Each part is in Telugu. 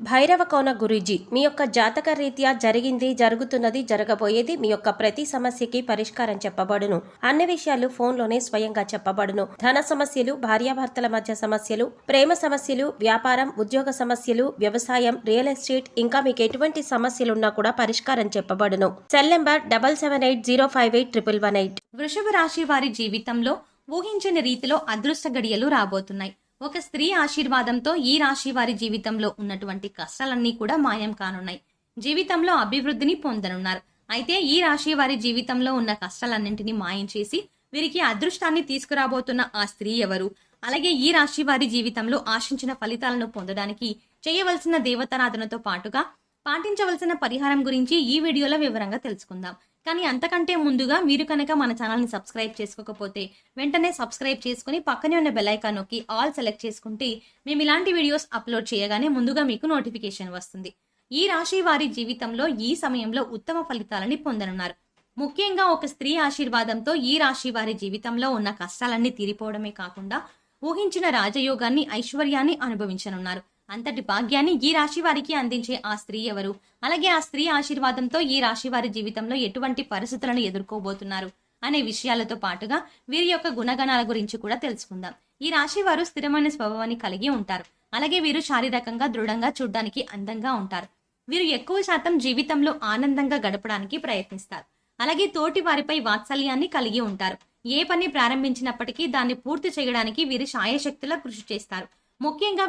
భైరవ కోన గురూజీ మీ యొక్క జాతక రీత్యా జరిగింది, జరుగుతున్నది, జరగబోయేది మీ యొక్క ప్రతి సమస్యకి పరిష్కారం చెప్పబడును. అన్ని విషయాలు ఫోన్లోనే స్వయంగా చెప్పబడును. ధన సమస్యలు, భార్యాభర్తల మధ్య సమస్యలు, ప్రేమ సమస్యలు, వ్యాపారం, ఉద్యోగ సమస్యలు, వ్యవసాయం, రియల్ ఎస్టేట్, ఇంకా మీకు ఎటువంటి సమస్యలున్నా కూడా పరిష్కారం చెప్పబడును. Cell number 7780581118. వృషభ రాశి వారి జీవితంలో ఊహించని రీతిలో అదృష్ట గడియలు రాబోతున్నాయి. ఒక స్త్రీ ఆశీర్వాదంతో ఈ రాశి వారి జీవితంలో ఉన్నటువంటి కష్టాలన్నీ కూడా మాయం కానున్నాయి. జీవితంలో అభివృద్ధిని పొందనున్నారు. అయితే ఈ రాశి వారి జీవితంలో ఉన్న కష్టాలన్నింటినీ మాయం చేసి వీరికి అదృష్టాన్ని తీసుకురాబోతున్న ఆ స్త్రీ ఎవరు? అలాగే ఈ రాశి వారి జీవితంలో ఆశించిన ఫలితాలను పొందడానికి చేయవలసిన దేవతారాధనతో పాటుగా పాటించవలసిన పరిహారం గురించి ఈ వీడియోలో వివరంగా తెలుసుకుందాం. కానీ అంతకంటే ముందుగా మీరు కనుక మన ఛానల్ని సబ్స్క్రైబ్ చేసుకోకపోతే వెంటనే సబ్స్క్రైబ్ చేసుకుని పక్కనే ఉన్న బెల్ ఐకాన్ నొక్కి ఆల్ సెలెక్ట్ చేసుకుంటే మేము ఇలాంటి వీడియోస్ అప్లోడ్ చేయగానే ముందుగా మీకు నోటిఫికేషన్ వస్తుంది. ఈ రాశి వారి జీవితంలో ఈ సమయంలో ఉత్తమ ఫలితాలని పొందనున్నారు. ముఖ్యంగా ఒక స్త్రీ ఆశీర్వాదంతో ఈ రాశి వారి జీవితంలో ఉన్న కష్టాలన్నీ తీరిపోవడమే కాకుండా ఊహించిన రాజయోగాన్ని, ఐశ్వర్యాన్ని అనుభవించనున్నారు. అంతటి భాగ్యాన్ని ఈ రాశి వారికి అందించే ఆ స్త్రీ ఎవరు? అలాగే ఆ స్త్రీ ఆశీర్వాదంతో ఈ రాశి వారి జీవితంలో ఎటువంటి పరిస్థితులను ఎదుర్కోబోతున్నారు అనే విషయాలతో పాటుగా వీరి యొక్క గుణగణాల గురించి కూడా తెలుసుకుందాం. ఈ రాశి వారు స్థిరమైన స్వభావాన్ని కలిగి ఉంటారు. అలాగే వీరు శారీరకంగా దృఢంగా, చూడ్డానికి అందంగా ఉంటారు. వీరు ఎక్కువ శాతం జీవితంలో ఆనందంగా గడపడానికి ప్రయత్నిస్తారు. అలాగే తోటి వారిపై వాత్సల్యాన్ని కలిగి ఉంటారు. ఏ పని ప్రారంభించినప్పటికీ దాన్ని పూర్తి చేయడానికి వీరి శాయశక్తులా కృషి చేస్తారు. ముఖ్యంగా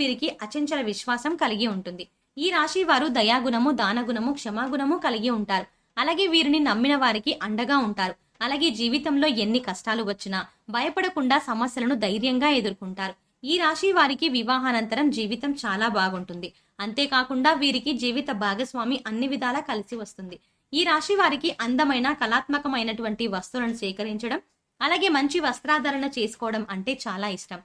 వీరికి అచంచల విశ్వాసం కలిగి ఉంటుంది. ఈ రాశి వారు దయాగుణము, దానగుణము, క్షమాగుణము కలిగి ఉంటారు. అలాగే వీరిని నమ్మిన వారికి అండగా ఉంటారు. అలాగే జీవితంలో ఎన్ని కష్టాలు వచ్చినా భయపడకుండా సమస్యలను ధైర్యంగా ఎదుర్కొంటారు. ఈ రాశి వారికి వివాహానంతరం జీవితం చాలా బాగుంటుంది. అంతేకాకుండా వీరికి జీవిత భాగస్వామి అన్ని విధాలా కలిసి వస్తుంది. ఈ రాశి వారికి అందమైన, కళాత్మకమైనటువంటి వస్తువులను సేకరించడం, అలాగే మంచి వస్త్రాధరణ చేసుకోవడం అంటే చాలా ఇష్టం.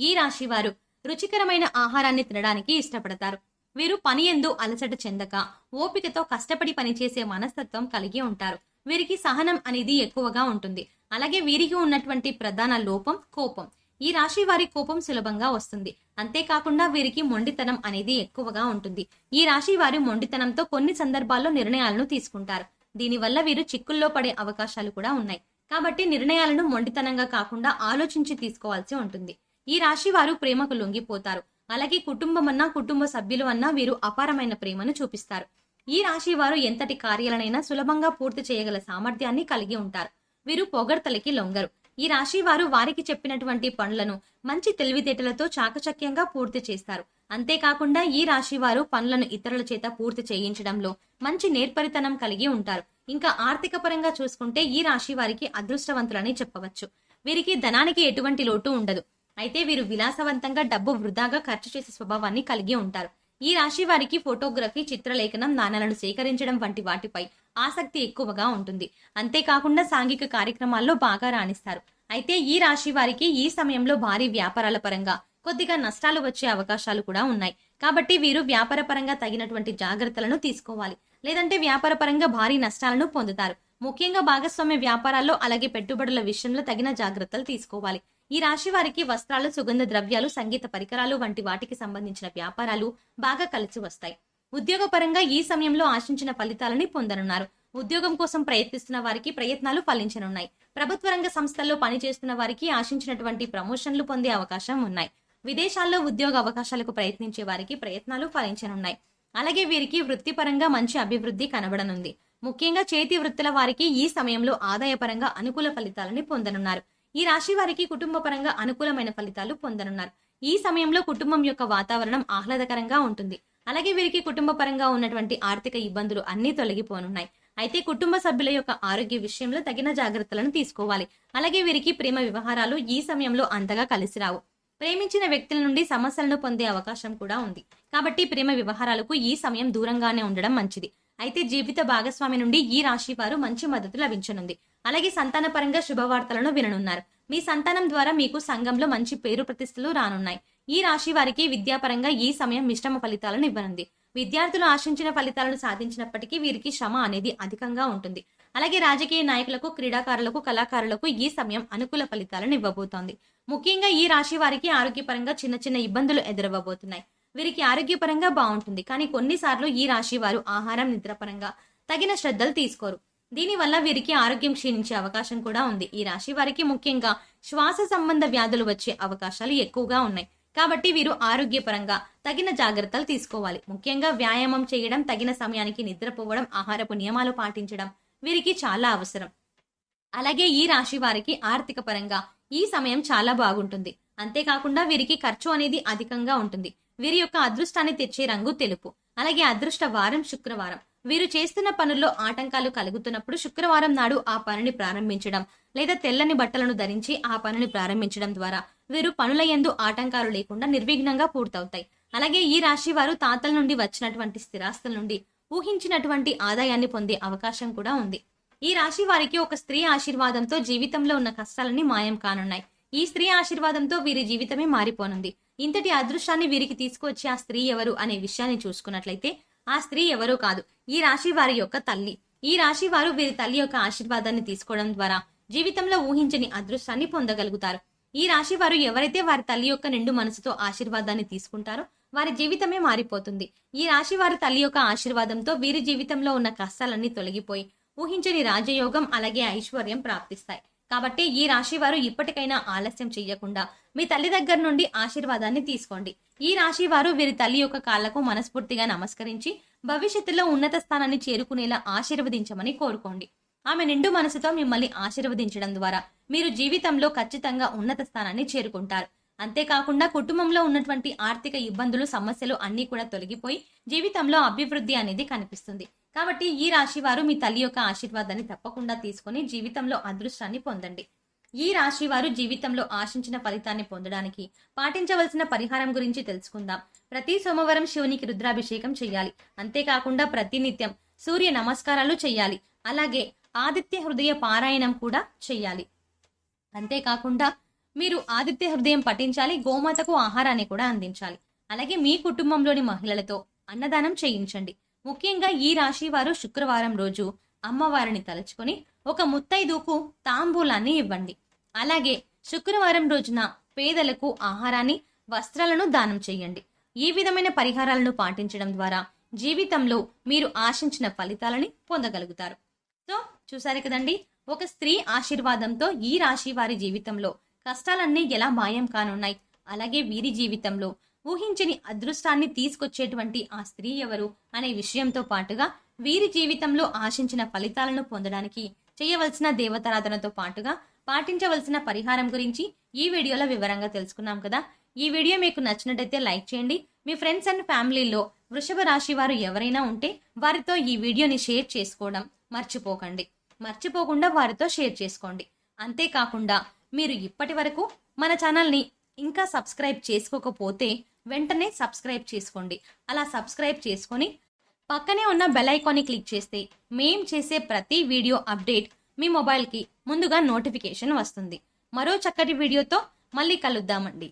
ఈ రాశి వారు రుచికరమైన ఆహారాన్ని తినడానికి ఇష్టపడతారు. వీరు పని యందు అలసట చెందక ఓపికతో కష్టపడి పనిచేసే మనస్తత్వం కలిగి ఉంటారు. వీరికి సహనం అనేది ఎక్కువగా ఉంటుంది. అలాగే వీరికి ఉన్నటువంటి ప్రధాన లోపం కోపం. ఈ రాశి వారి కోపం సులభంగా వస్తుంది. అంతేకాకుండా వీరికి మొండితనం అనేది ఎక్కువగా ఉంటుంది. ఈ రాశి వారి మొండితనంతో కొన్ని సందర్భాల్లో నిర్ణయాలను తీసుకుంటారు. దీనివల్ల వీరు చిక్కుల్లో పడే అవకాశాలు కూడా ఉన్నాయి. కాబట్టి నిర్ణయాలను మొండితనంగా కాకుండా ఆలోచించి తీసుకోవాల్సి ఉంటుంది. ఈ రాశి వారు ప్రేమకు లొంగిపోతారు. అలాగే కుటుంబం అన్నా, కుటుంబ సభ్యులు అన్నా వీరు అపారమైన ప్రేమను చూపిస్తారు. ఈ రాశి వారు ఎంతటి కార్యాలనైనా సులభంగా పూర్తి చేయగల సామర్థ్యాన్ని కలిగి ఉంటారు. వీరు పొగడ్తలకి లొంగరు. ఈ రాశి వారు వారికి చెప్పినటువంటి పనులను మంచి తెలివితేటలతో చాకచక్యంగా పూర్తి చేస్తారు. అంతేకాకుండా ఈ రాశి వారు పనులను ఇతరుల చేత పూర్తి చేయించడంలో మంచి నేర్పరితనం కలిగి ఉంటారు. ఇంకా ఆర్థిక పరంగా చూసుకుంటే ఈ రాశి వారికి అదృష్టవంతులని చెప్పవచ్చు. వీరికి ధనానికి ఎటువంటి లోటు ఉండదు. అయితే వీరు విలాసవంతంగా డబ్బు వృధాగా ఖర్చు చేసే స్వభావాన్ని కలిగి ఉంటారు. ఈ రాశి వారికి ఫోటోగ్రఫీ, చిత్రలేఖనం, నాణాలను సేకరించడం వంటి వాటిపై ఆసక్తి ఎక్కువగా ఉంటుంది. అంతేకాకుండా సాంఘిక కార్యక్రమాల్లో బాగా రాణిస్తారు. అయితే ఈ రాశి వారికి ఈ సమయంలో భారీ వ్యాపారాల పరంగా కొద్దిగా నష్టాలు వచ్చే అవకాశాలు కూడా ఉన్నాయి. కాబట్టి వీరు వ్యాపార పరంగా తగినటువంటి జాగ్రత్తలను తీసుకోవాలి. లేదంటే వ్యాపార పరంగా భారీ నష్టాలను పొందుతారు. ముఖ్యంగా భాగస్వామ్య వ్యాపారాల్లో, అలాగే పెట్టుబడుల విషయంలో తగిన జాగ్రత్తలు తీసుకోవాలి. ఈ రాశి వారికి వస్త్రాలు, సుగంధ ద్రవ్యాలు, సంగీత పరికరాలు వంటి వాటికి సంబంధించిన వ్యాపారాలు బాగా కలిసి వస్తాయి. ఉద్యోగపరంగా ఈ సమయంలో ఆశించిన ఫలితాలని పొందనున్నారు. ఉద్యోగం కోసం ప్రయత్నిస్తున్న వారికి ప్రయత్నాలు ఫలించనున్నాయి. ప్రభుత్వ రంగ సంస్థల్లో పనిచేస్తున్న వారికి ఆశించినటువంటి ప్రమోషన్లు పొందే అవకాశం ఉన్నాయి. విదేశాల్లో ఉద్యోగ అవకాశాలకు ప్రయత్నించే వారికి ప్రయత్నాలు ఫలించనున్నాయి. అలాగే వీరికి వృత్తిపరంగా మంచి అభివృద్ధి కనబడనుంది. ముఖ్యంగా చేతి వృత్తుల వారికి ఈ సమయంలో ఆదాయపరంగా అనుకూల ఫలితాలని పొందనున్నారు. ఈ రాశి వారికి కుటుంబ పరంగా అనుకూలమైన ఫలితాలు పొందనున్నారు. ఈ సమయంలో కుటుంబం యొక్క వాతావరణం ఆహ్లాదకరంగా ఉంటుంది. అలాగే వీరికి కుటుంబ పరంగా ఉన్నటువంటి ఆర్థిక ఇబ్బందులు అన్నీ తొలగిపోనున్నాయి. అయితే కుటుంబ సభ్యుల యొక్క ఆరోగ్య విషయంలో తగిన జాగ్రత్తలను తీసుకోవాలి. అలాగే వీరికి ప్రేమ వ్యవహారాలు ఈ సమయంలో అంతగా కలిసి రావు. ప్రేమించిన వ్యక్తుల నుండి సమస్యలను పొందే అవకాశం కూడా ఉంది. కాబట్టి ప్రేమ వ్యవహారాలకు ఈ సమయం దూరంగానే ఉండడం మంచిది. అయితే జీవిత భాగస్వామి నుండి ఈ రాశి వారు మంచి మద్దతు లభించనుంది. అలాగే సంతాన పరంగా శుభవార్తలను విననున్నారు. మీ సంతానం ద్వారా మీకు సంఘంలో మంచి పేరు ప్రతిష్టలు రానున్నాయి. ఈ రాశి వారికి విద్యాపరంగా ఈ సమయం మిశ్రమ ఫలితాలను ఇవ్వనుంది. విద్యార్థులు ఆశించిన ఫలితాలను సాధించినప్పటికీ వీరికి శ్రమ అనేది అధికంగా ఉంటుంది. అలాగే రాజకీయ నాయకులకు, క్రీడాకారులకు, కళాకారులకు ఈ సమయం అనుకూల ఫలితాలను ఇవ్వబోతోంది. ముఖ్యంగా ఈ రాశి వారికి ఆరోగ్యపరంగా చిన్న చిన్న ఇబ్బందులు ఎదురవ్వబోతున్నాయి. వీరికి ఆరోగ్యపరంగా బాగుంటుంది. కానీ కొన్నిసార్లు ఈ రాశి వారు ఆహారం, నిద్రపరంగా తగిన శ్రద్ధలు తీసుకోరు. దీనివల్ల వీరికి ఆరోగ్యం క్షీణించే అవకాశం కూడా ఉంది. ఈ రాశి వారికి ముఖ్యంగా శ్వాస సంబంధ వ్యాధులు వచ్చే అవకాశాలు ఎక్కువగా ఉన్నాయి. కాబట్టి వీరు ఆరోగ్యపరంగా తగిన జాగ్రత్తలు తీసుకోవాలి. ముఖ్యంగా వ్యాయామం చేయడం, తగిన సమయానికి నిద్రపోవడం, ఆహారపు నియమాలు పాటించడం వీరికి చాలా అవసరం. అలాగే ఈ రాశి వారికి ఆర్థిక పరంగా ఈ సమయం చాలా బాగుంటుంది. అంతేకాకుండా వీరికి ఖర్చు అనేది అధికంగా ఉంటుంది. వీరి యొక్క అదృష్టాన్ని తెచ్చే రంగు తెలుపు. అలాగే అదృష్ట వారం శుక్రవారం. వీరు చేస్తున్న పనుల్లో ఆటంకాలు కలుగుతున్నప్పుడు శుక్రవారం నాడు ఆ పనిని ప్రారంభించడం లేదా తెల్లని బట్టలను ధరించి ఆ పనిని ప్రారంభించడం ద్వారా వీరు పనుల యందు ఆటంకాలు లేకుండా నిర్విఘ్నంగా పూర్తవుతాయి. అలాగే ఈ రాశి వారు తాతల నుండి వచ్చినటువంటి స్థిరాస్తుల నుండి ఊహించినటువంటి ఆదాయాన్ని పొందే అవకాశం కూడా ఉంది. ఈ రాశి వారికి ఒక స్త్రీ ఆశీర్వాదంతో జీవితంలో ఉన్న కష్టాలన్నీ మాయం కానున్నాయి. ఈ స్త్రీ ఆశీర్వాదంతో వీరి జీవితమే మారిపోనుంది. ఇంతటి అదృష్టాన్ని వీరికి తీసుకువచ్చే ఆ స్త్రీ ఎవరు అనే విషయాన్ని చూసుకున్నట్లయితే ఆ స్త్రీ ఎవరో కాదు, ఈ రాశి వారి యొక్క తల్లి. ఈ రాశి వారు వీరి తల్లి యొక్క ఆశీర్వాదాన్ని తీసుకోవడం ద్వారా జీవితంలో ఊహించని అదృష్టాన్ని పొందగలుగుతారు. ఈ రాశి వారు ఎవరైతే వారి తల్లి యొక్క నిండు మనసుతో ఆశీర్వాదాన్ని తీసుకుంటారో వారి జీవితమే మారిపోతుంది. ఈ రాశి వారి తల్లి యొక్క ఆశీర్వాదంతో వీరి జీవితంలో ఉన్న కష్టాలన్నీ తొలగిపోయి ఊహించని రాజయోగం అలాగే ఐశ్వర్యం ప్రాప్తిస్తాయి. కాబట్టి ఈ రాశి వారు ఇప్పటికైనా ఆలస్యం చెయ్యకుండా మీ తల్లి దగ్గర నుండి ఆశీర్వాదాన్ని తీసుకోండి. ఈ రాశి వారు వీరి తల్లి యొక్క కాళ్లకు మనస్ఫూర్తిగా నమస్కరించి భవిష్యత్తులో ఉన్నత స్థానాన్ని చేరుకునేలా ఆశీర్వదించమని కోరుకోండి. ఆమె నిండు మనసుతో మిమ్మల్ని ఆశీర్వదించడం ద్వారా మీరు జీవితంలో ఖచ్చితంగా ఉన్నత స్థానాన్ని చేరుకుంటారు. అంతేకాకుండా కుటుంబంలో ఉన్నటువంటి ఆర్థిక ఇబ్బందులు, సమస్యలు అన్నీ కూడా తొలగిపోయి జీవితంలో అభివృద్ధి అనేది కనిపిస్తుంది. కాబట్టి ఈ రాశి వారు మీ తల్లి యొక్క ఆశీర్వాదాన్ని తప్పకుండా తీసుకొని జీవితంలో అదృష్టాన్ని పొందండి. ఈ రాశి వారు జీవితంలో ఆశించిన ఫలితాన్ని పొందడానికి పాటించవలసిన పరిహారం గురించి తెలుసుకుందాం. ప్రతి సోమవారం శివునికి రుద్రాభిషేకం చేయాలి. అంతేకాకుండా ప్రతినిత్యం సూర్య నమస్కారాలు చేయాలి. అలాగే ఆదిత్య హృదయ పారాయణం కూడా చేయాలి. అంతేకాకుండా మీరు ఆదిత్య హృదయం పఠించాలి. గోమాతకు ఆహారాన్ని కూడా అందించాలి. అలాగే మీ కుటుంబంలోని మహిళలతో అన్నదానం చేయించండి. ముఖ్యంగా ఈ రాశి వారు శుక్రవారం రోజు అమ్మవారిని తలుచుకొని ఒక ముత్తైదుకు తాంబూలాన్ని ఇవ్వండి. అలాగే శుక్రవారం రోజున పేదలకు ఆహారాన్ని, వస్త్రాలను దానం చేయండి. ఈ విధమైన పరిహారాలను పాటించడం ద్వారా జీవితంలో మీరు ఆశించిన ఫలితాలని పొందగలుగుతారు. సో చూసారు కదండి, ఒక స్త్రీ ఆశీర్వాదంతో ఈ రాశి వారి జీవితంలో కష్టాలన్నీ ఎలా మాయం కానున్నాయి. అలాగే వీరి జీవితంలో ఊహించని అదృష్టాన్ని తీసుకొచ్చేటువంటి ఆ స్త్రీ ఎవరు అనే విషయంతో పాటుగా వీరి జీవితంలో ఆశించిన ఫలితాలను పొందడానికి చేయవలసిన దేవతారాధనతో పాటుగా పాటించవలసిన పరిహారం గురించి ఈ వీడియోలో వివరంగా తెలుసుకున్నాం కదా. ఈ వీడియో మీకు నచ్చినట్టయితే లైక్ చేయండి. మీ ఫ్రెండ్స్ అండ్ ఫ్యామిలీలో వృషభ రాశి వారు ఎవరైనా ఉంటే వారితో ఈ వీడియోని షేర్ చేసుకోవడం మర్చిపోకుండా వారితో షేర్ చేసుకోండి. అంతేకాకుండా మీరు ఇప్పటి వరకు మన ఛానల్ని ఇంకా సబ్స్క్రైబ్ చేసుకోకపోతే వెంటనే సబ్స్క్రైబ్ చేసుకోండి. అలా సబ్స్క్రైబ్ చేసుకొని పక్కనే ఉన్న బెల్ ఐకాన్ని క్లిక్ చేస్తే మేం చేసే ప్రతి వీడియో అప్డేట్ మీ మొబైల్కి ముందుగా నోటిఫికేషన్ వస్తుంది. మరో చక్కటి వీడియోతో మళ్ళీ కలుద్దామండి.